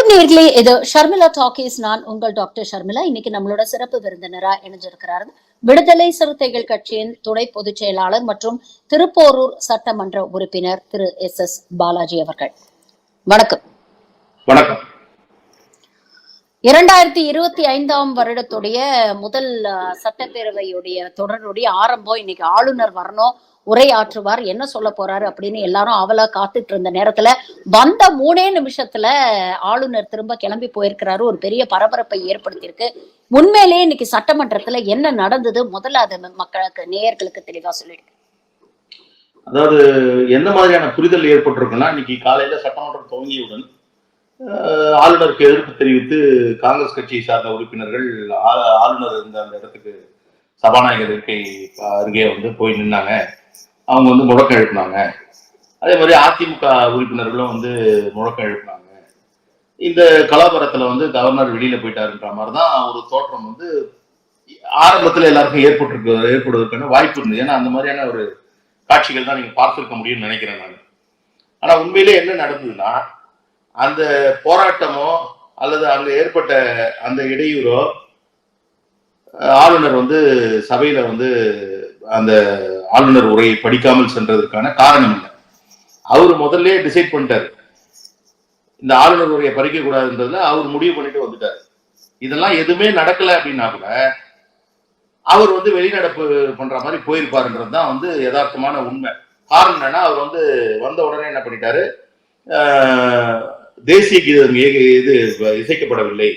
வணக்கம் நேர்களே, இது ஷர்மிளா டாக்கீஸ். நான் உங்கள் டாக்டர் ஷர்மிளா. இன்னைக்கு நம்மளோட சிறப்பு விருந்தினரா இணைஞ்சிருக்கிறாரு விடுதலை சிறுத்தைகள் கட்சியின் துணை பொதுச் செயலாளர் மற்றும் திருப்போரூர் சட்டமன்ற உறுப்பினர் திரு எஸ் பாலாஜி அவர்கள். வணக்கம். வணக்கம். 2025 வருடத்துடைய முதல் சட்டப்பேரவையுடைய தொடருடைய ஆரம்பம். இன்னைக்கு ஆளுநர் வரணும், உரை ஆற்றுவார், என்ன சொல்ல போறாரு அப்படின்னு எல்லாரும் ஆவலா காத்துட்டு இருந்த நேரத்துல வந்த 3 நிமிஷத்துல ஆளுநர் திரும்ப கிளம்பி போயிருக்கிறாரு. ஒரு பெரிய பரபரப்பை ஏற்படுத்தியிருக்கு. உண்மையிலேயே இன்னைக்கு சட்டமன்றத்துல என்ன நடந்தது, முதல்ல அது மக்களுக்கு நேயர்களுக்கு தெளிவா சொல்லிடுங்க. அதாவது என்ன மாதிரியான புரிதல் ஏற்பட்டிருக்குன்னா, இன்னைக்கு காலையில சட்டமன்றம் துவங்கியவுடன் ஆளுநருக்கு எதிர்ப்பு தெரிவித்து காங்கிரஸ் கட்சியை சார்ந்த உறுப்பினர்கள் ஆளுநர் இருந்த அந்த இடத்துக்கு சபாநாயகர் இருக்கை அருகே போய் நின்னாங்க. அவங்க முழக்கம் எழுப்பினாங்க. அதே மாதிரி அதிமுக உறுப்பினர்களும் முழக்கம் எழுப்பினாங்க. இந்த கலாபரத்துல கவர்னர் வெளியில போயிட்டாருன்ற மாதிரிதான் ஒரு தோற்றம் ஆரம்பத்துல எல்லாருக்கும் ஏற்படுவதற்கான வாய்ப்பு இருந்தது. ஏன்னா அந்த மாதிரியான ஒரு காட்சிகள் தான் நீங்க பார்த்திருக்க முடியும்னு நினைக்கிறேன் நான். ஆனா உண்மையிலே என்ன நடந்ததுன்னா, அந்த போராட்டமோ அல்லது அங்க ஏற்பட்ட அந்த இடையூறோ ஆளுநர் சபையில அந்த ஆளுநர் உரையை படிக்காமல் சென்றதற்கான காரணம் இல்லை. அவரு முதல்ல டிசைட் பண்ணிட்டாரு, இந்த ஆளுநர் உரையை படிக்க கூடாதுன்றதுல அவர் முடிவு பண்ணிட்டு வந்துட்டாரு. இதெல்லாம் எதுவுமே நடக்கல அப்படின்னா கூட அவர் வெளிநடப்பு பண்ற மாதிரி போயிருப்பாருன்றதுதான் யதார்த்தமான உண்மை. காரணம் என்னன்னா, அவர் வந்த உடனே என்ன பண்ணிட்டாரு, தேசிய கீதம் இது இசைக்கப்படவில்லை,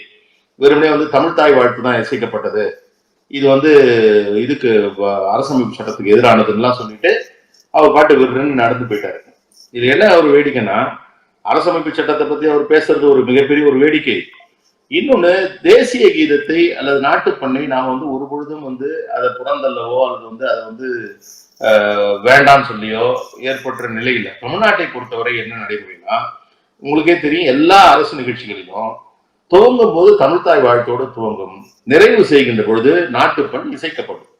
வெறுமனே தமிழ் தாய் வாழ்த்து தான் இசைக்கப்பட்டது, இது இதுக்கு அரசமைப்பு சட்டத்துக்கு எதிரானதுலாம் சொல்லிட்டு அவர் பாட்டு விருன்னு நடந்து போயிட்டாரு. இது என்ன ஒரு வேடிக்கைன்னா, அரசமைப்பு சட்டத்தை பத்தி அவர் பேசுறது ஒரு மிகப்பெரிய ஒரு வேடிக்கை. இன்னொன்னு, தேசிய கீதத்தை அல்லது நாட்டுப்பண்ணை நாம ஒரு பொழுதும் அதை புறந்தல்லவோ அல்லது அதை வேண்டான்னு சொல்லியோ ஏற்பட்ட நிலையில தமிழ்நாட்டை பொறுத்தவரை என்ன நடைமுறைனா, உங்களுக்கே தெரியும், எல்லா அரசு நிகழ்ச்சிகளிலும் துவங்கும் போது தமிழ்தாய் வாழ்த்தோடு துவங்கும், நிறைவு செய்கின்ற பொழுது நாட்டுப்பண் இசைக்கப்படும்.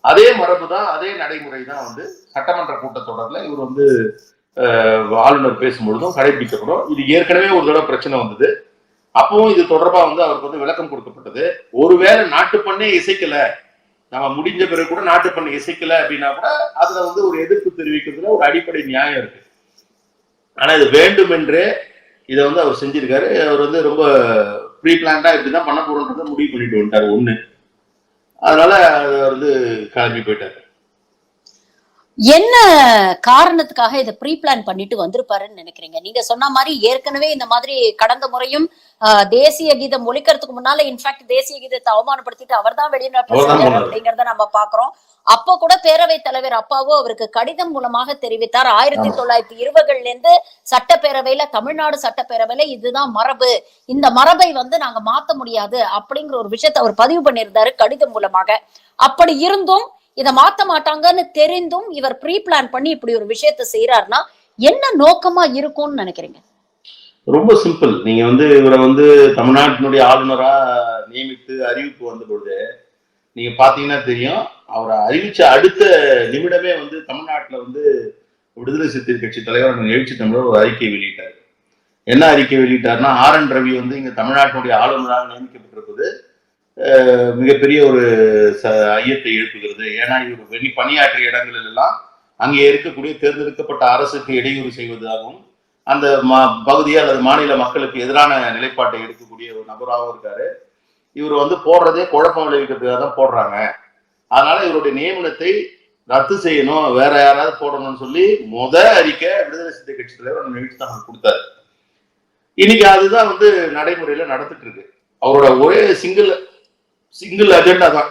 அதே மரபுதான், அதே நடைமுறை தான் சட்டமன்ற கூட்டத்தொடர்ல இவர் ஆளுநர் பேசும்பொழுதும் கடைபிடிக்கப்படும். இது ஏற்கனவே ஒரு தடவை பிரச்சனை வந்தது. அப்பவும் இது தொடர்பா அவருக்கு விளக்கம் கொடுக்கப்பட்டது. ஒருவேளை நாட்டுப்பண்ணே இசைக்கல, நம்ம முடிஞ்ச பிறகு கூட நாட்டுப்பண்ணை இசைக்கல அப்படின்னா கூட அதுல ஒரு எதிர்ப்பு தெரிவிக்கிறதுல ஒரு அடிப்படை நியாயம் இருக்கு. ஆனா இது வேண்டும் என்றே இதை அவர் செஞ்சிருக்காரு. அவர் ரொம்ப ப்ரீ பிளான்டா இப்படிதான் பண்ண போறோன்றத முடிவு பண்ணிட்டு வந்துட்டாரு ஒண்ணு. அதனால அவர் கிளம்பி போயிட்டாரு. என்ன காரணத்துக்காக இதை ப்ரீ பிளான் பண்ணிட்டு வந்திருப்பாருன்னு நினைக்கிறீங்க? நீங்க சொன்ன மாதிரி ஏற்கனவே இந்த மாதிரி கடந்த முறையும் தேசிய கீதம் ஒழிக்கிறதுக்கு முன்னால இன்ஃபேக்ட் தேசிய கீதத்தை அவமானப்படுத்திட்டு அவர் தான் வெளிநடப்பு செஞ்சாரு அப்படிங்கறத நம்ம பாக்குறோம். அப்ப கூட பேரவைத் தலைவர் அப்பாவோ அவருக்கு கடிதம் மூலமாக தெரிவித்தார், 1920ல இருந்து சட்டப்பேரவையில, தமிழ்நாடு சட்டப்பேரவையில இதுதான் மரபு, இந்த மரபை நாங்க மாத்த முடியாது அப்படிங்கிற ஒரு விஷயத்தை அவர் பதிவு பண்ணியிருந்தாரு கடிதம் மூலமாக. அப்படி இருந்தும் இதை மாத்த மாட்டாங்கன்னு தெரிந்தும் இவர் ப்ரீ பிளான் பண்ணி இப்படி ஒரு விஷயத்த செய்யறாருன்னா என்ன நோக்கமா இருக்கும்னு நினைக்கிறீங்க? ரொம்ப சிம்பிள். நீங்க இவரை தமிழ்நாட்டினுடைய ஆளுநரா நியமித்து அறிவிப்பு வந்த பொழுது நீங்க பாத்தீங்கன்னா தெரியும், அவரை அறிவிச்ச அடுத்த நிமிடமே தமிழ்நாட்டுல விடுதலை சிறுத்தைகள் கட்சி தலைவர் எழுச்சி தமிழர் ஒரு அறிக்கை வெளியிட்டார். என்ன அறிக்கை வெளியிட்டார்னா, RN ரவி இங்க தமிழ்நாட்டினுடைய ஆளுநராக நியமிக்கப்பட்டிருப்பது மிகப்பெரிய ஒரு ஐயத்தை எழுப்புகிறது. ஏன்னா இவர் பணியாற்றிய இடங்களில் எல்லாம் அங்கே இருக்கக்கூடிய தேர்ந்தெடுக்கப்பட்ட அரசுக்கு இடையூறு செய்வதாகவும் அந்த பகுதியை அல்லது மாநில மக்களுக்கு எதிரான நிலைப்பாட்டை எடுக்கக்கூடிய ஒரு நபராகவும் இருக்காரு. இவர் போடுறதே குழப்பம் விளைவிக்கிறதுக்காக தான் போடுறாங்க. அதனால இவருடைய நியமனத்தை ரத்து செய்யணும், வேற யாராவது போடணும்னு சொல்லி அறிக்கை விடுதலை சிறுத்தை கட்சி தலைவர் நிகழ்ச்சி கொடுத்தாரு. இன்னைக்கு அதுதான் நடைமுறையில நடந்துட்டு இருக்கு. அவரோட ஒரே சிங்கிள் அஜெண்டா தான்,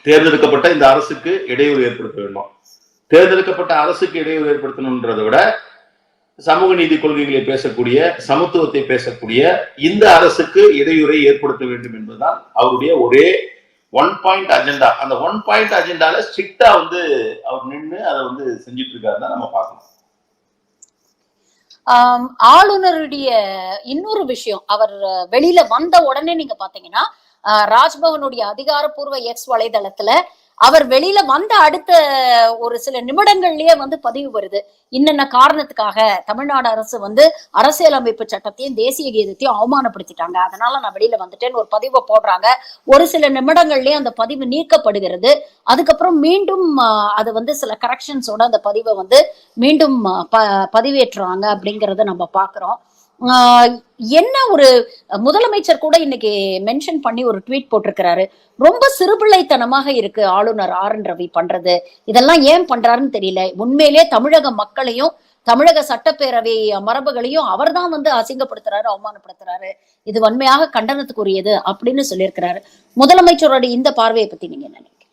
தேர்ந்தெடுக்கப்பட்ட இந்த அரசுக்கு இடையூறு ஏற்படுத்த வேண்டும். தேர்ந்தெடுக்கப்பட்ட அரசுக்கு இடையூறு ஏற்படுத்தணும்ன்றதை விட சமூக நீதி கொள்கைகளை பேசக்கூடிய, சமத்துவத்தை பேசக்கூடிய இந்த அரசுக்கு இடையூறை ஏற்படுத்த வேண்டும் என்பதுதான் அவருடைய ஒரே ஒன் பாயிண்ட் அஜெண்டா. அந்த ஒன் பாயிண்ட் அஜெண்டால ஸ்ட்ரிக்டா அவர் நின்று அதை செஞ்சிட்டு இருக்காருன்னு நம்ம பார்க்கணும். ஆளுநருடைய இன்னொரு விஷயம், அவர் வெளியில வந்த உடனே நீங்க பாத்தீங்கன்னா ராஜ்பவனுடைய அதிகாரப்பூர்வ எக்ஸ் வலைதளத்துல அவர் வெளியில வந்த அடுத்த ஒரு சில நிமிடங்கள்லயே வந்து பதிவு வருது. இன்னென்ன காரணத்துக்காக தமிழ்நாடு அரசு வந்து அரசியலமைப்பு சட்டத்தையும் தேசிய கீதத்தையும் அவமானப்படுத்திட்டாங்க, அதனால நான் வெளியில வந்துட்டேன்னு ஒரு பதிவை போடுறாங்க. ஒரு சில நிமிடங்கள்லயே அந்த பதிவு நீக்கப்படுகிறது. அதுக்கப்புறம் மீண்டும் அது வந்து சில கரெக்ஷன்ஸோட அந்த பதிவை வந்து மீண்டும் பதிவேற்றுறாங்க அப்படிங்கறத நம்ம பாக்குறோம். என்ன ஒரு முதலமைச்சர் கூட இன்னைக்கு மென்ஷன் பண்ணி ஒரு ட்வீட் போட்டிருக்கிறாரு. ரொம்ப சிறுபிள்ளைத்தனமாக இருக்கு ஆளுநர் ஆர் என் ரவி பண்றது, இதெல்லாம் ஏன் பண்றாருன்னு தெரியல. உண்மையிலே தமிழக மக்களையும் தமிழக சட்டப்பேரவை மரபுகளையும் அவர் தான் வந்து அசிங்கப்படுத்துறாரு, அவமானப்படுத்துறாரு. இது வன்மையாக கண்டனத்துக்குரியது அப்படின்னு சொல்லியிருக்கிறாரு. முதலமைச்சரோட இந்த பார்வையை பத்தி நீங்க நினைக்கிறீங்க?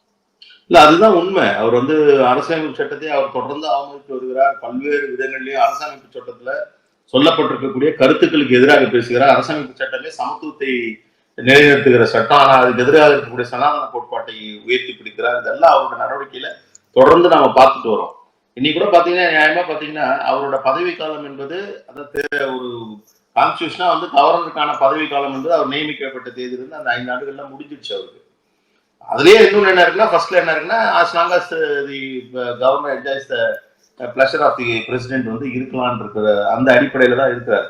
இல்ல, அதுதான் உண்மை. அவர் வந்து அரசியலமைப்பு சட்டத்தை அவர் தொடர்ந்து அவமதித்து வருகிறார். பல்வேறு விதங்களிலேயும் அரசியலமைப்பு சட்டத்துல சொல்லப்பட்டிருக்கக்கூடிய கருத்துக்களுக்கு எதிராக பேசுகிறார். அரசியலமைப்பு சட்டமே சமத்துவத்தை நிலைநிறுத்துகிற சட்டம், ஆனா அதுக்கு எதிராக இருக்கக்கூடிய சனாதன கோட்பாட்டை உயர்த்தி பிடிக்கிறார். இதெல்லாம் அவரோட நடவடிக்கையில தொடர்ந்து நாம பார்த்துட்டு வரோம். இன்னைக்கு கூட பாத்தீங்கன்னா, நியாயமா பாத்தீங்கன்னா, அவரோட பதவி காலம் என்பது அதாவது ஒரு கான்ஸ்டியூஷனா வந்து கவர்னருக்கான பதவி காலம் என்பது அவர் நியமிக்கப்பட்ட தேதியிலிருந்து அந்த 5 ஆண்டுகள்ல முடிஞ்சிடுச்சு அவருக்கு. அதுலயே இன்னொன்னு என்ன இருக்குன்னா, ஃபர்ஸ்ட்ல என்ன இருக்குன்னா, as long as the governor enjoys the pleasure of the president வந்து இருக்கலாம்னு இருக்கிற அந்த அடிப்படையில தான் இருக்கிறாரு.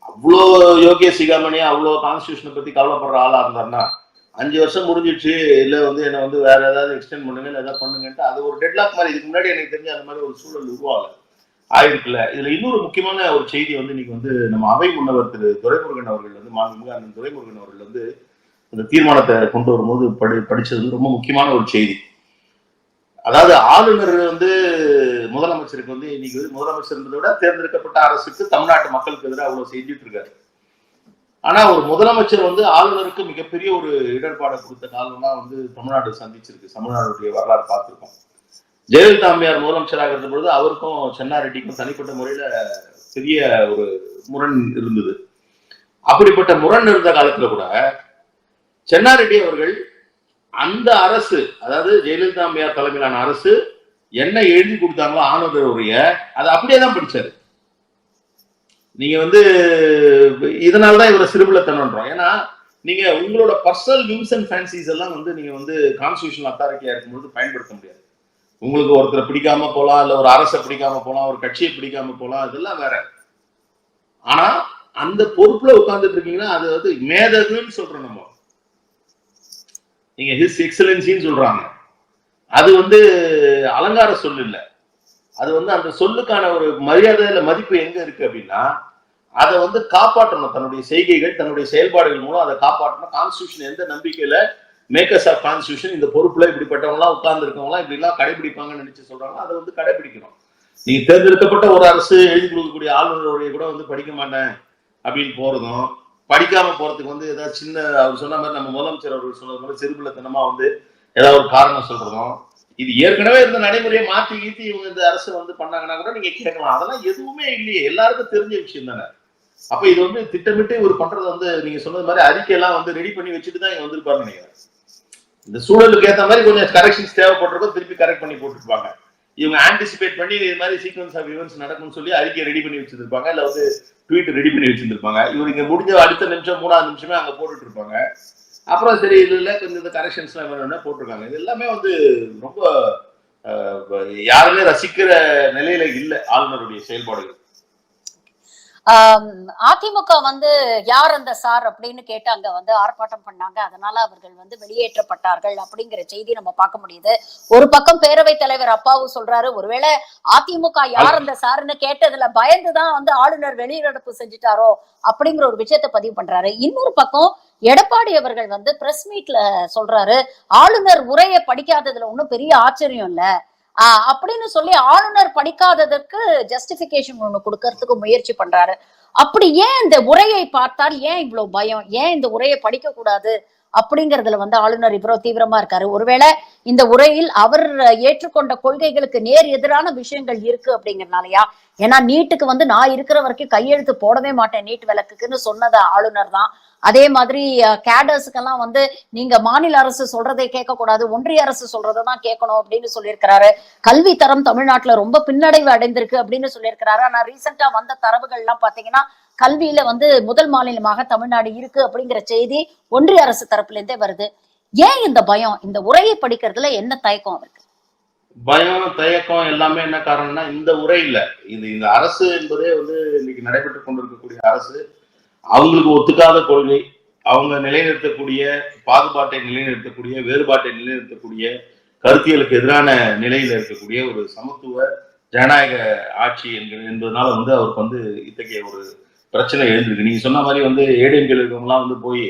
அவ்வளோ யோகிய சிகாமணி அவ்வளோ கான்ஸ்டியூஷனை பத்தி கவலைப்படுற ஆளா இருந்தாருன்னா 5 வருஷம் முடிஞ்சிடுச்சு, இல்ல வந்து என்ன வந்து வேற ஏதாவது எக்ஸ்டெண்ட் பண்ணுங்க, இல்லை ஏதாவது பண்ணுங்கன்ட்டு அது ஒரு டெட்லாக் மாதிரி. இதுக்கு முன்னாடி எனக்கு தெரிஞ்ச அந்த மாதிரி ஒரு சூழல் உருவாகல ஆயிருக்குல்ல. இதுல இன்னொரு முக்கியமான ஒரு செய்தி வந்து இன்னைக்கு வந்து நம்ம அவை முன்னவர் திரு துரைமுருகன் அவர்கள் வந்து மாண்புமிகு அண்ணன் துரைமுருகன் அவர்கள் வந்து அந்த தீர்மானத்தை கொண்டு வரும்போது படிச்சது வந்து ரொம்ப முக்கியமான ஒரு செய்தி. அதாவது ஆளுநர் வந்து முதலமைச்சருக்கு வந்து இன்னைக்கு முதலமைச்சர் விட தேர்ந்தெடுக்கப்பட்ட அரசுக்கு தமிழ்நாட்டு மக்களுக்கு எதிராக அவ்வளவு செஞ்சுட்டு இருக்காரு. ஆனா ஒரு முதலமைச்சர் வந்து ஆளுநருக்கு மிகப்பெரிய ஒரு இடர்பாடை கொடுத்த காலம் தான் வந்து தமிழ்நாடு சந்திச்சிருக்கு. தமிழ்நாடுடைய வரலாறு பார்த்திருக்கோம். ஜெயலலிதா அம்மையார் முதலமைச்சராக இருந்த பொழுது அவருக்கும் சென்னாரெட்டிக்கும் தனிப்பட்ட முறையில பெரிய ஒரு முரண் இருந்தது. அப்படிப்பட்ட முரண் இருந்த காலத்துல கூட சென்னாரெட்டி அவர்கள் அந்த அரசு, அதாவது ஜெயலலிதா அம்மையார் தலைமையிலான அரசு என்ன எழுதி கொடுத்தாங்களோ ஆளுநருடைய அதை அப்படியே தான் படிச்சாரு. நீங்க வந்து இதனாலதான் இவரை சிறுபிள்ளைத்தனம்ன்றோம். ஏன்னா நீங்க உங்களோட பர்சனல் வியூஸ் அண்ட் ஃபேன்சிஸ் எல்லாம் வந்து நீங்க வந்து கான்ஸ்டிடியூஷனல் அத்தாரிட்டியா இருக்கும்போது பயன்படுத்த முடியாது. உங்களுக்கு ஒருத்தரை பிடிக்காம போலாம், இல்ல ஒரு அரசை பிடிக்காம போலாம், ஒரு கட்சியை பிடிக்காம போலாம், இதெல்லாம் வேற. ஆனா அந்த பொறுப்புல உட்கார்ந்துட்டு இருக்கீங்கன்னா அது வந்து மேதகுன்னு சொல்றோம் நம்ம. நீங்க ஹிஸ் எக்ஸலன்சின்னு சொல்றாங்க, அது வந்து அலங்கார சொல் இல்லை. அது வந்து அந்த சொல்லுக்கான ஒரு மரியாதையில மதிப்பு எங்க இருக்கு அப்படின்னா அதை வந்து காப்பாற்றணும். தன்னுடைய செய்கைகள் தன்னுடைய செயல்பாடுகள் மூலம் அதை காப்பாற்றணும். கான்ஸ்டியூஷன் எந்த நம்பிக்கையில மேக்கர்ஸ் ஆஃப் கான்ஸ்டியூஷன் இந்த பொறுப்புல இப்படிப்பட்டவங்களாம் உட்கார்ந்து இருக்கவங்களாம் இப்படி எல்லாம் கடைபிடிப்பாங்கன்னு நினைச்சு சொல்றாங்க, அதை வந்து கடைபிடிக்கணும். நீங்க தேர்ந்தெடுக்கப்பட்ட ஒரு அரசு எழுதி கொடுக்கக்கூடிய ஆளுநருடைய கூட வந்து படிக்க மாட்டேன் அப்படின்னு போறதும், படிக்காம போறதுக்கு வந்து ஏதாவது சின்ன அவர் சொன்ன மாதிரி நம்ம முதலமைச்சர் அவர்கள் சொன்னது மாதிரி சிறுபிள்ளைத்தனமா வந்து ஏதாவது ஒரு காரணம் சொல்றதும், இது ஏற்கனவே இருந்த நடைமுறையை மாற்றி ஈத்தி இவங்க இந்த அரசு வந்து பண்ணாங்கன்னா கூட நீங்க கேட்கலாம். அதெல்லாம் எதுவுமே இல்லையே, எல்லாருக்கும் தெரிஞ்ச விஷயம் தானே. அப்ப இது வந்து திட்டமிட்டு இவர் பண்றது வந்து நீங்க சொன்னது மாதிரி அறிக்கையெல்லாம் வந்து ரெடி பண்ணி வச்சுட்டு தான் இங்க வந்திருப்பாரு நினைக்கிறேன். இந்த சூழலுக்கு ஏற்ற மாதிரி கொஞ்சம் கரெக்ஷன்ஸ் தேவைப்பட்டிருக்கோம், திருப்பி கரெக்ட் பண்ணி போட்டுருப்பாங்க. இவங்க ஆன்டிசிபேட் பண்ணி இது மாதிரி சீக்வன்ஸ் ஆஃப் ஈவெண்ட்ஸ் நடக்கும்னு சொல்லி அறிக்கை ரெடி பண்ணி வச்சிருப்பாங்க, இல்ல வந்து ட்வீட் ரெடி பண்ணி வச்சிருப்பாங்க. இவர் இங்க முடிஞ்ச அடுத்த நிமிஷம் 3வது நிமிஷமே அங்க போட்டுட்டு இருப்பாங்க. அப்புறம் சரி இதுல கொஞ்சம் இந்த கரெக்ஷன்ஸ் எல்லாம் வேணும்னா போட்டிருக்காங்க. இது எல்லாமே வந்து ரொம்ப யாருமே ரசிக்கிற நிலையில இல்லை ஆளுநருடைய செயல்பாடுகள். அதிமுக வந்து யார் அந்த சார் அப்படின்னு கேட்டு அங்க வந்து ஆர்ப்பாட்டம் பண்ணாங்க, அதனால அவர்கள் வந்து வெளியேற்றப்பட்டார்கள் அப்படிங்கிற செய்தி நம்ம பார்க்க முடியுது. ஒரு பக்கம் பேரவைத் தலைவர் அப்பாவு சொல்றாரு, ஒருவேளை அதிமுக யார் அந்த சாருன்னு கேட்டதுல பயந்துதான் வந்து ஆளுநர் வெளிநடப்பு செஞ்சுட்டாரோ அப்படிங்கிற ஒரு விஷயத்த பதிவு பண்றாரு. இன்னொரு பக்கம் எடப்பாடி அவர்கள் வந்து பிரஸ் மீட்ல சொல்றாரு, ஆளுநர் உரையை படிக்காததுல ஒன்னும் பெரிய ஆச்சரியம் இல்ல அப்படின்னு சொல்லி ஆளுநர் படிக்காததற்கு ஜஸ்டிபிகேஷன் ஒண்ணு கொடுக்கறதுக்கு முயற்சி பண்றாரு. அப்படி ஏன் இந்த உரையை பார்த்தால் ஏன் இவ்வளவு பயம், ஏன் இந்த உரையை படிக்க கூடாது அப்படிங்கறதுல வந்து ஆளுநர் இவ்வளவு தீவிரமா இருக்காரு? ஒருவேளை இந்த உரையில் அவர் ஏற்றுக்கொண்ட கொள்கைகளுக்கு நேர் எதிரான விஷயங்கள் இருக்கு அப்படிங்கறதுனாலயா? ஏன்னா நீட்டுக்கு வந்து நான் இருக்கிற வரைக்கும் கையெழுத்து போடவே மாட்டேன் நீட் விலக்குன்னு சொன்னது ஆளுநர் தான். அதே மாதிரி கேடர்ஸுக்கெல்லாம் வந்து நீங்க மாநில அரசு சொல்றதை கேட்க கூடாது, ஒன்றிய அரசு சொல்றதான் கேட்கணும் அப்படின்னு சொல்லியிருக்கிறாரு. கல்வி தரம் தமிழ்நாட்டுல ரொம்ப பின்னடைவு அடைந்திருக்கு அப்படின்னு சொல்லியிருக்கிறாரு. ஆனா ரீசெண்டா வந்த தரவுகள் எல்லாம் பாத்தீங்கன்னா கல்வியில வந்து முதல் மாநிலமாக தமிழ்நாடு இருக்கு அப்படிங்கிற செய்தி ஒன்றிய அரசு தரப்புல இருந்தே வருது. ஏன் இந்த பயம்? இந்த உரையை படிக்கிறதுல என்ன தயக்கம் அவருக்கு? பயம், தயக்கம் எல்லாமே என்ன காரணம்னா இந்த உரை இல்ல. இந்த அரசு என்பதே வந்து இன்னைக்கு நடைபெற்றுக் கொண்டிருக்கக்கூடிய அரசு அவங்களுக்கு ஒத்துக்காத கொள்கை, அவங்க நிலைநிறுத்தக்கூடிய பாகுபாட்டை நிலைநிறுத்தக்கூடிய, வேறுபாட்டை நிலைநிறுத்தக்கூடிய, கருத்தியலுக்கு எதிரான நிலையில இருக்கக்கூடிய ஒரு சமத்துவ ஜனநாயக ஆட்சி என்பதனால வந்து அவருக்கு வந்து இத்தகைய ஒரு பிரச்சனை எழுந்திருக்கு. நீங்க சொன்ன மாதிரி வந்து ஏடிஎம்கேல இருக்கவங்கலாம் வந்து போய்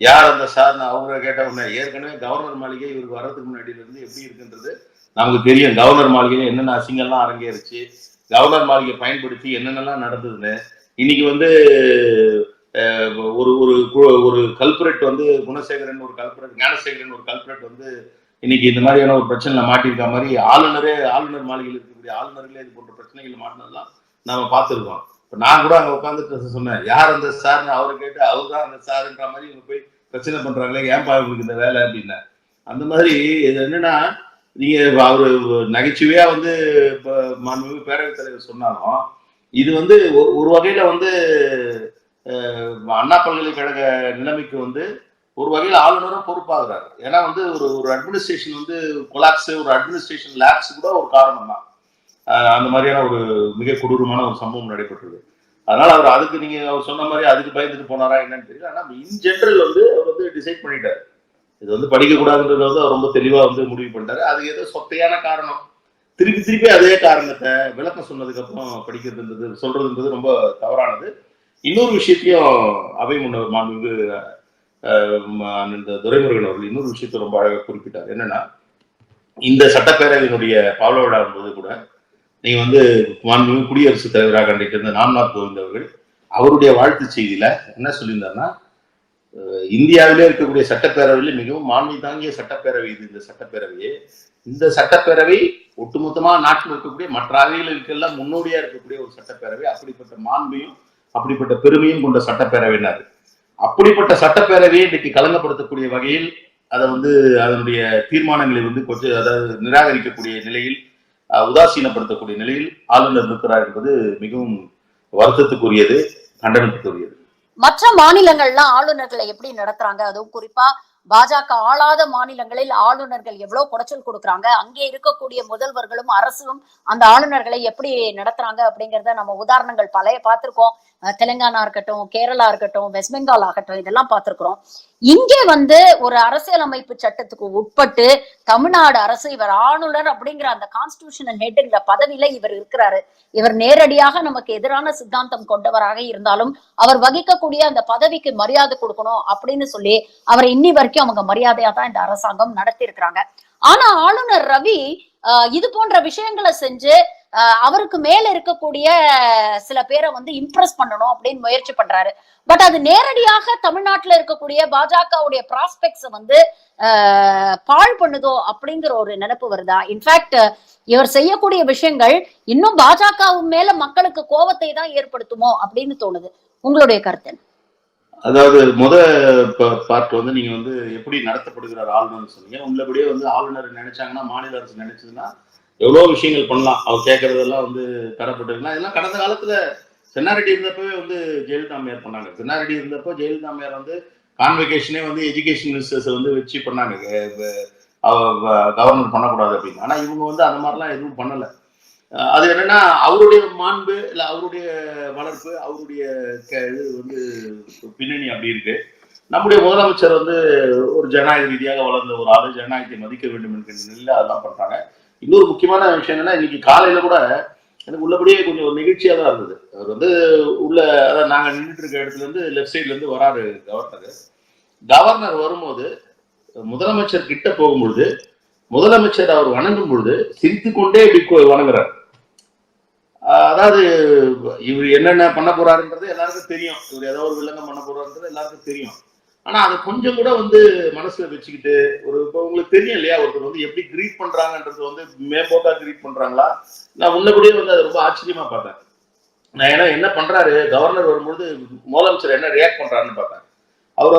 யார் அந்த சார்னு அவங்க கேட்ட உடனே ஏற்கனவே கவர்னர் மாளிகை இவருக்கு வர்றதுக்கு முன்னாடியில இருந்து எப்படி இருக்குன்றது நமக்கு தெரியும். கவர்னர் மாளிகையில என்னென்ன அசிங்கம்லாம் அரங்கேறிச்சு, கவர்னர் மாளிகையை பயன்படுத்தி என்னென்னலாம் நடந்ததுன்னு இன்னைக்கு வந்து ஒரு ஒரு ஒரு கல்பரேட் வந்து குணசேகரன் ஒரு கல்பரேட், ஞானசேகரன் ஒரு கல்பரேட் வந்து இன்னைக்கு இந்த மாதிரியான ஒரு பிரச்சனைல மாட்டிருக்க மாதிரி ஆளுநர் மாளிகையில் இருக்கக்கூடிய ஆளுநர்களே இது போன்ற பிரச்சனைகள் மாட்டினதெல்லாம் நாம பார்த்துருக்கோம். இப்போ நான் கூட அங்கே உட்காந்துட்டு சொன்னேன், யார் அந்த சார்னு அவரை கேட்டு அவர் தான் அந்த சாருன்ற மாதிரி இவங்க போய் பிரச்சனை பண்றாங்களே, ஏன்பா இவங்களுக்கு இந்த வேலை அப்படின்னு. அந்த மாதிரி இது என்னன்னா, நீங்க அவரு நகைச்சுவையா வந்து மாண்புமிகு பேரவைத் தலைவர் சொன்னாலும் இது வந்து ஒரு வகையில வந்து அண்ணா பல்கலைக்கழக நிலைமைக்கு வந்து ஒரு வகையில் ஆளுநரும் பொறுப்பாகிறார். ஏன்னா வந்து ஒரு அட்மினிஸ்ட்ரேஷன் வந்து கொலாப்ஸ், ஒரு அட்மினிஸ்ட்ரேஷன் லேப்ஸ் கூட ஒரு காரணம் தான். அந்த மாதிரியான ஒரு மிக கொடூரமான ஒரு சம்பவம் நடைபெற்றது. அதனால அவர் அதுக்கு நீங்க அவர் சொன்ன மாதிரி அதுக்கு பயந்துட்டு போனாரா என்னன்னு தெரியல. ஆனா இன் ஜெனரல் வந்து அவர் வந்து டிசைட் பண்ணிட்டாரு, இது வந்து படிக்கக்கூடாதுன்றத வந்து அவர் ரொம்ப தெளிவா வந்து முடிவு பண்ணிட்டாரு. அது ஏதோ சொத்தையான காரணம், திருப்பி அதே காரணத்தை விளக்கம் சொன்னதுக்கு அப்புறம் படிக்கிறதுன்றது சொல்றதுன்றது ரொம்ப தவறானது. இன்னொரு விஷயத்தையும் அவை முன்னவர் மாண்புமிகு இந்த துரைமுருகன் அவர்கள் இன்னொரு விஷயத்தை ரொம்ப அழகாக குறிப்பிட்டார். என்னன்னா, இந்த சட்டப்பேரவையினுடைய பாவல விழா என்பது கூட நீங்க வந்து மாண்புமிகு குடியரசுத் தலைவராக அன்றைக்கு இருந்த ராம்நாத் கோவிந்த் அவர்கள் அவருடைய வாழ்த்து செய்தியில என்ன சொல்லியிருந்தாருன்னா, இந்தியாவிலே இருக்கக்கூடிய சட்டப்பேரவையில் மிகவும் மாண்பு தாங்கிய சட்டப்பேரவை இது. இந்த சட்டப்பேரவை ஒட்டுமொத்தமா நாட்டில் இருக்கக்கூடிய மற்ற அவைகளுக்கெல்லாம் முன்னோடியா இருக்கக்கூடிய ஒரு சட்டப்பேரவை. அப்படிப்பட்ட மாண்பையும் அப்படிப்பட்ட பெருமையும் கொண்ட சட்டப்பேரவையினர். அப்படிப்பட்ட சட்டப்பேரவையை இன்னைக்கு கலங்கப்படுத்தக்கூடிய வகையில் அதை வந்து அதனுடைய தீர்மானங்களை வந்து கொஞ்சம் அதாவது நிராகரிக்கக்கூடிய நிலையில், உதாசீனப்படுத்தக்கூடிய நிலையில் ஆளுநர் இருக்கிறார் என்பது மிகவும் வருத்தத்துக்குரியது, கண்டனத்துக்குரியது. மற்ற மாநிலங்கள்லாம் ஆளுநர்களை எப்படி நடத்துறாங்க? அதுவும் குறிப்பா பாஜக ஆளாத மாநிலங்களில் ஆளுநர்கள் எவ்வளவு குடைச்சல் கொடுக்குறாங்க, அங்கே இருக்கக்கூடிய முதல்வர்களும் அரசும் அந்த ஆளுநர்களை எப்படி நடத்துறாங்க அப்படிங்கறத நம்ம உதாரணங்கள் பழைய பார்த்திருக்கோம். தெலுங்கானா இருக்கட்டும், கேரளா இருக்கட்டும், வெஸ்ட் பெங்கால் ஆகட்டும், இதெல்லாம் பார்த்திருக்கிறோம். இங்கே வந்து ஒரு அரசியலமைப்பு சட்டத்துக்கு உட்பட்டு தமிழ்நாடு அரசு இவர் ஆளுநர் அப்படிங்கிற அந்த கான்ஸ்டிடியூஷனல் ஹெட்ங்கிற பதவியில இவர் இருக்கிறாரு. இவர் நேரடியாக நமக்கு எதிரான சித்தாந்தம் கொண்டவராக இருந்தாலும் அவர் வகிக்கக்கூடிய அந்த பதவிக்கு மரியாதை கொடுக்கணும் அப்படின்னு சொல்லி அவரை இன்னி வரைக்கும் அவங்க மரியாதையா தான் இந்த அரசாங்கம் நடத்தி இருக்கிறாங்க. ஆனா ஆளுநர் ரவி இது போன்ற விஷயங்களை செஞ்சு அவருக்கு மேல இருக்கக்கூடிய சில பேரை வந்து இம்ப்ரெஸ் பண்ணணும் அப்படின்னு முயற்சி பண்றாரு. பட் அது நேரடியாக தமிழ்நாட்டுல இருக்கக்கூடிய பாஜகவுடைய ப்ராஸ்பெக்ட்ஸ் வந்து பாழ் பண்ணுதோ அப்படிங்கிற ஒரு நினைப்பு வருதா? இன்ஃபேக்ட் இவர் செய்யக்கூடிய விஷயங்கள் இன்னும் பாஜக மேல மக்களுக்கு கோபத்தை தான் ஏற்படுத்துமோ அப்படின்னு தோணுது. உங்களுடைய கருத்து? அதாவது பார்ட் வந்து நீங்க வந்து எப்படி நடத்தப்படுகிறார் ஆளுநர் சொன்னீங்க. உள்ளபடியே வந்து ஆளுநர் நினைச்சாங்கன்னா, மாநில அரசு நினைச்சதுன்னா எவ்வளவு விஷயங்கள் பண்ணலாம். அவர் கேட்கறதெல்லாம் வந்து தரப்பட்டிருக்கலாம். இதெல்லாம் கடந்த காலத்துல சென்னாரெட்டி இருந்தப்பவே வந்து ஜெயலலிதா அம்மையார் பண்ணாங்க. சென்னாரெட்டி இருந்தப்போ ஜெயலலிதா அம்மையார் வந்து கான்வெகேஷனே வந்து எஜுகேஷன் மினிஸ்டர்ஸ் வந்து வச்சு பண்ணாங்க, கவர்னர் பண்ணக்கூடாது அப்படின்னு. ஆனா இவங்க வந்து அந்த மாதிரிலாம் எதுவும் பண்ணல. அது என்னன்னா அவருடைய மாண்பு இல்ல அவருடைய வளர்ப்பு, அவருடைய இது வந்து பின்னணி அப்படி இருக்கு. நம்முடைய முதலமைச்சர் வந்து ஒரு ஜனநாயக ரீதியாக வளர்ந்த ஒரு ஆளு, ஜனநாயகத்தை மதிக்க வேண்டும் என்கிற நிலையில அதெல்லாம் பண்றாங்க. இன்னொரு முக்கியமான விஷயம் என்னன்னா, இன்னைக்கு காலையில கூட எனக்கு உள்ளபடியே கொஞ்சம் ஒரு நிகழ்ச்சியா தான் இருந்தது. அவர் வந்து உள்ள அதான் நாங்க நின்றுட்டு இருக்க இடத்துல இருந்து லெஃப்ட் சைட்ல இருந்து வராரு கவர்னர் வரும்போது முதலமைச்சர் கிட்ட போகும்பொழுது முதலமைச்சர் அவர் வணங்கும் பொழுது சிரித்து கொண்டே இப்படி வணங்குறார். அதாவது இவர் என்னென்ன பண்ண போறாருன்றது எல்லாருக்கும் தெரியும், இவர் ஏதோ ஒரு வில்லங்கம் பண்ண போறாருன்றது எல்லாருக்கும் தெரியும். ஆனா அதை கொஞ்சம் கூட வந்து மனசுல வச்சுக்கிட்டு இப்போ உங்களுக்கு தெரியும் இல்லையா, ஒருத்தர் வந்து எப்படி கிரீட் பண்றாங்கன்றது வந்து மேம்போக்கா கிரீட் பண்றாங்களா, நான் உள்ளபடியே வந்து அதை ரொம்ப ஆச்சரியமா பார்த்தேன். நான் ஏன்னா என்ன பண்றாரு கவர்னர் வரும்போது முதலமைச்சர் என்ன ரியாக்ட் பண்றாருன்னு பார்த்தேன். அவர்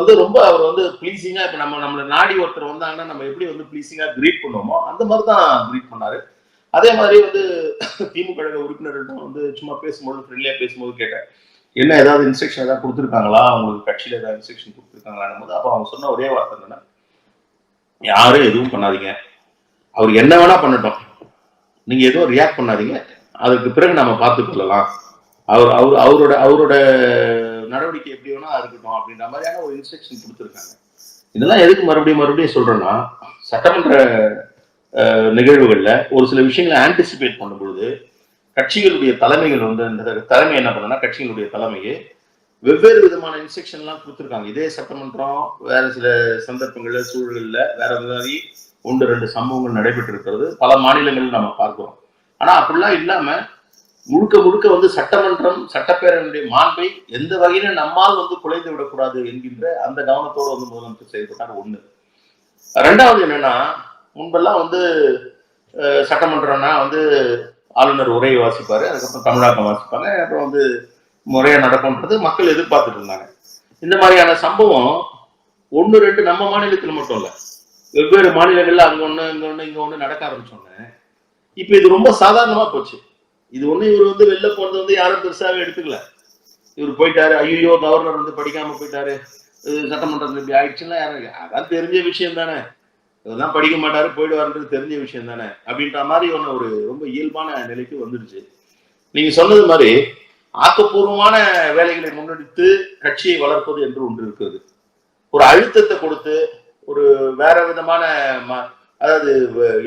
வந்து பிளீசிங்கா, இப்ப நம்மளை நாடி ஒருத்தர் வந்தாங்கன்னா நம்ம எப்படி வந்து பிளீசிங்கா கிரீட் பண்ணுவோமோ அந்த மாதிரி தான் கிரீட் பண்ணாரு. அதே மாதிரி வந்து திமுக கழக உறுப்பினர்கிட்ட வந்து சும்மா பேசும்போது ஃப்ரெண்ட்லியா பேசும்போது கேட்டேன், என்ன ஏதாவது இன்ஸ்ட்ரக்ஷன் ஏதாவது கொடுத்துருக்காங்களா, உங்களுக்கு கட்சியில ஏதாவது இன்ஸ்ட்ரக்ஷன் கொடுத்துருக்காங்களான்னு போது அப்ப அவங்க சொன்ன ஒரே வார்த்தை என்னன்னா, யாரும் எதுவும் பண்ணாதீங்க, அவர் என்ன வேணா பண்ணட்டும், நீங்க எதுவும் ரியாக்ட் பண்ணாதீங்க, அதுக்கு பிறகு நம்ம பார்த்துக் கொள்ளலாம், அவர் அவர் அவரோட அவரோட நடவடிக்கை எப்படி வேணா இருக்கட்டும் அப்படின்ற மாதிரியான ஒரு இன்ஸ்ட்ரக்ஷன் கொடுத்துருக்காங்க. இதெல்லாம் எதுக்கு மறுபடியும் மறுபடியும் சொல்றேன்னா, சட்டமன்ற நிகழ்வுகள்ல ஒரு சில விஷயங்களை ஆன்டிசிபேட் பண்ணும் பொழுது கட்சிகளுடைய தலைமைகள் வந்து இந்த தலைமை என்ன பண்ணுன்னா, கட்சிகளுடைய தலைமையை வெவ்வேறு விதமான இன்ஸ்ட்ரக்ஷன் எல்லாம் கொடுத்துருக்காங்க. இதே சட்டமன்றம் வேற சில சந்தர்ப்பங்கள்ல சூழல்கள்ல வேற மாதிரி 1-2 சம்பவங்கள் நடைபெற்று இருக்கிறது பல மாநிலங்கள் நம்ம பார்க்கிறோம். ஆனா அப்படிலாம் இல்லாம முழுக்க முழுக்க வந்து சட்டமன்றம் சட்டப்பேரவையுடைய மாண்பை எந்த வகையில நம்மால் வந்து குலைந்து விடக்கூடாது என்கின்ற அந்த கவனத்தோடு வந்து முதலமைச்சர் செயல்பட்டார். ஒண்ணு. ரெண்டாவது என்னன்னா, முன்பெல்லாம் வந்து சட்டமன்றம்னா வந்து ஆளுநர் உரையை வாசிப்பாரு, அதுக்கப்புறம் தமிழாக்கம் வாசிப்பாங்க, அப்புறம் வந்து முறையா நடக்கும்ன்றது மக்கள் எதிர்பார்த்துட்டு இருந்தாங்க. இந்த மாதிரியான சம்பவம் 1-2 நம்ம மாநிலத்தில் மட்டும் இல்ல, வெவ்வேறு மாநிலங்கள்ல அங்க ஒண்ணு இங்க ஒண்ணு இங்க ஒண்ணு நடக்க ஆரம்பிச்சோன்னு இப்ப இது ரொம்ப சாதாரணமா போச்சு. இது ஒண்ணு இவர் வந்து வெளில போனது வந்து யாரும் பெருசாவே எடுத்துக்கல. இவர் போயிட்டாரு, ஐயோ கவர்னர் வந்து படிக்காம போயிட்டாரு, சட்டமன்றத்தில் இப்படி ஆயிடுச்சுன்னா யாரும் அதான் தெரிஞ்ச விஷயம் தானே, இதெல்லாம் படிக்க மாட்டாரு போயிடுவாருன்றது தெரிஞ்ச விஷயம் தானே அப்படின்ற மாதிரி ஒன்று ஒரு ரொம்ப இயல்பான நிலைக்கு வந்துடுச்சு. நீங்க சொன்னது மாதிரி ஆக்கப்பூர்வமான வேலைகளை முன்னெடுத்து கட்சியை வளர்ப்பது என்று ஒன்று இருக்கிறது. ஒரு அழுத்தத்தை கொடுத்து ஒரு வேற விதமான அதாவது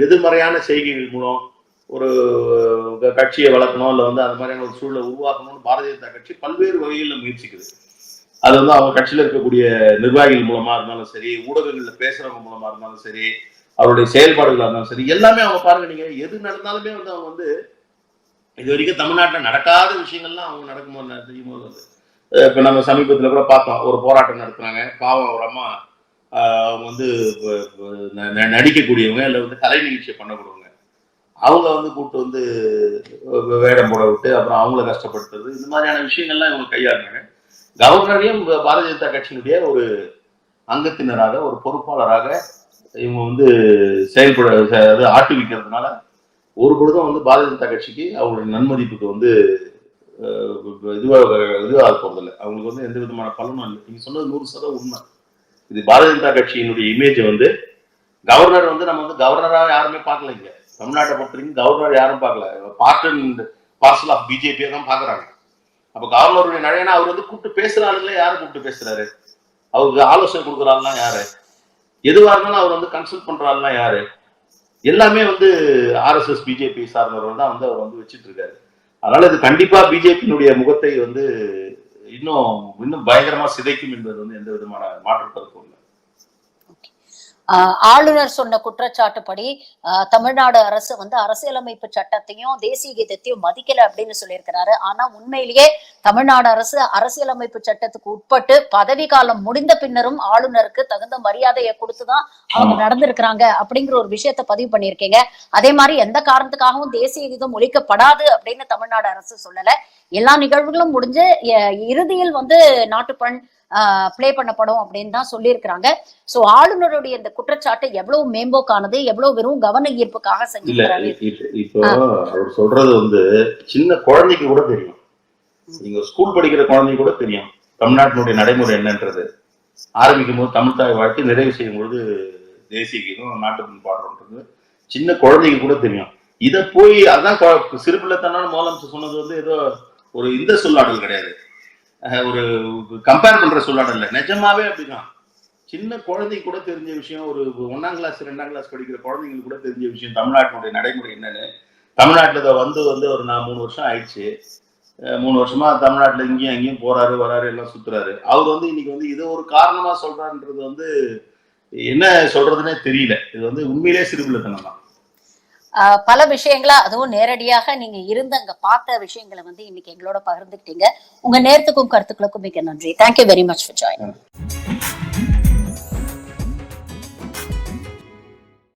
எதிர்மறையான செய்கைகள் மூலம் ஒரு கட்சியை வளர்க்கணும் இல்ல வந்து அது மாதிரியான ஒரு சூழலை உருவாக்கணும்னு பாரதிய ஜனதா கட்சி பல்வேறு வகைகளில் முயற்சிக்குது. அது வந்து அவங்க கட்சியில இருக்கக்கூடிய நிர்வாகிகள் மூலமா இருந்தாலும் சரி, ஊடகங்கள்ல பேசுறவங்க மூலமா இருந்தாலும் சரி, அவருடைய செயல்பாடுகளா இருந்தாலும் சரி, எல்லாமே அவங்க பாருங்க, நீங்க எது நடந்தாலுமே வந்து அவங்க வந்து இது வரைக்கும் தமிழ்நாட்டில் நடக்காத விஷயங்கள்லாம் அவங்க நடக்கும்போது செய்யும்போது வந்து இப்ப நம்ம சமீபத்துல கூட பார்த்தோம், ஒரு போராட்டம் நடத்துனாங்க, பாவம் ஒரு அம்மா, அவங்க வந்து நடிக்கக்கூடியவங்க இல்ல வந்து கலை நிகழ்ச்சியை பண்ணக்கூடியவங்க, அவங்க வந்து கூப்பிட்டு வந்து வேடம் போட விட்டு அப்புறம் அவங்கள கஷ்டப்படுத்துறது, இந்த மாதிரியான விஷயங்கள்லாம் இவங்க கையாளுறாங்க. கவர்னரையும் பாரதிய ஜனதா கட்சியினுடைய ஒரு அங்கத்தினராக ஒரு பொறுப்பாளராக இவங்க வந்து செயல்பட ஆட்டுவிக்கிறதுனால ஒரு பொழுதும் வந்து பாரதிய ஜனதா கட்சிக்கு அவங்களுடைய நன்மதிப்புக்கு வந்து இதுவாக போறதில்லை, அவங்களுக்கு வந்து எந்த விதமான பலனும் இல்லை. நீங்க சொன்னது 100% உண்மை. இது பாரதிய ஜனதா கட்சியினுடைய இமேஜ் வந்து கவர்னர் வந்து நம்ம வந்து கவர்னராக யாருமே பார்க்கல. இங்க தமிழ்நாட்டை பொறுத்த வரைக்கும் கவர்னர் யாரும் பார்க்கல, பார்ட் அண்ட் பார்சல் ஆஃப் பிஜேபியை தான் பாக்குறாங்க. அப்ப கவர்னருடைய நடைனா அவர் வந்து கூப்பிட்டு பேசுறாருல, யாரு கூப்பிட்டு பேசுறாரு, அவருக்கு ஆலோசனை கொடுக்குறாருலாம் யாரு, எதுவா இருந்தாலும் அவர் வந்து கன்சல்ட் பண்றாருலாம் யாரு, எல்லாமே வந்து RSS பிஜேபி சார்ந்தவர்கள் தான் வந்து அவர் வந்து வச்சுட்டு இருக்காரு. அதனால இது கண்டிப்பா பிஜேபியினுடைய முகத்தை வந்து இன்னும் இன்னும் பயங்கரமா சிதைக்கும் என்பது வந்து எந்த விதமான மாற்று கருத்தும் இல்லை. ஆளுநர் சொன்ன குற்றச்சாட்டுப்படி தமிழ்நாடு அரசு வந்து அரசியலமைப்பு சட்டத்தையும் தேசிய கீதத்தையும் மதிக்கல அப்படின்னு சொல்லியிருக்கிறாரு. ஆனா உண்மையிலேயே தமிழ்நாடு அரசு அரசியலமைப்பு சட்டத்துக்கு உட்பட்டு பதவி காலம் முடிந்த பின்னரும் ஆளுநருக்கு தகுந்த மரியாதையை கொடுத்துதான் அவங்க நடந்திருக்கிறாங்க அப்படிங்கிற ஒரு விஷயத்த பதிவு பண்ணியிருக்கீங்க. அதே மாதிரி எந்த காரணத்துக்காகவும் தேசிய கீதம் ஒழிக்கப்படாது அப்படின்னு தமிழ்நாடு அரசு சொல்லல. எல்லா நிகழ்வுகளும் முடிஞ்சு இறுதியில் வந்து நாட்டுப்பண் பிளே பண்ணப்படும் அப்படின்னு தான் சொல்லியிருக்கிறாங்க. சோ ஆளுநருடைய இந்த குற்றச்சாட்டு எவ்வளவு மேம்போக்கானது, எவ்வளவு வெறும் கவன ஈர்ப்புக்காக செஞ்சிருக்காரு. இப்போ அவர் சொல்றது வந்து சின்ன குழந்தைக்கு கூட தெரியும், நீங்க ஸ்கூல் படிக்கிற குழந்தைக்கு கூட தெரியும் தமிழ்நாட்டினுடைய நடைமுறை என்னன்றது. ஆரம்பிக்கும் போது தமிழ் தாய் வாழ்க்கை, நிறைவு செய்யும் பொழுது தேசிய கீதம் நாட்டுப்பண் பாடுறோன்றது சின்ன குழந்தைக்கு கூட தெரியும். இதை போய் அதான் சிறுபிள்ளைத்தனான முதலமைச்சர் சொன்னது வந்து ஏதோ ஒரு இந்த சொல்லாடல் கிடையாது, ஒரு கம்பேர் பண்ற சொல்லாடல் இல்லை, நிஜமாவே அப்படிதான். சின்ன குழந்தைக்கு கூட தெரிஞ்ச விஷயம், ஒரு 1ஆம் கிளாஸ் 2ஆம் கிளாஸ் படிக்கிற குழந்தைங்களுக்கு கூட தெரிஞ்ச விஷயம் தமிழ்நாட்டினுடைய நடைமுறை என்னன்னு. தமிழ்நாட்டுல வந்து ஒரு 3 வருஷம் ஆயிடுச்சு, 3 வருஷமா தமிழ்நாட்டுல இங்கேயும் அங்கேயும் போறாரு வராரு எல்லாம் சுத்துறாரு. அவர் வந்து இன்னைக்கு வந்து இதை ஒரு காரணமா சொல்றாருன்றது வந்து என்ன சொல்றதுன்னே தெரியல. இது வந்து உண்மையிலே சிறுபிள்ளைத்தனம் தான். பல விஷயங்களை அதுவும் நேரடியாக நீங்க இருந்து அங்க பார்த்த விஷயங்களை வந்து இன்னைக்கு எங்களோட பகிர்ந்துக்கிட்டீங்க. உங்க நேரத்துக்கும் கருத்துக்களுக்கும் மிக நன்றி. Thank you very much for joining.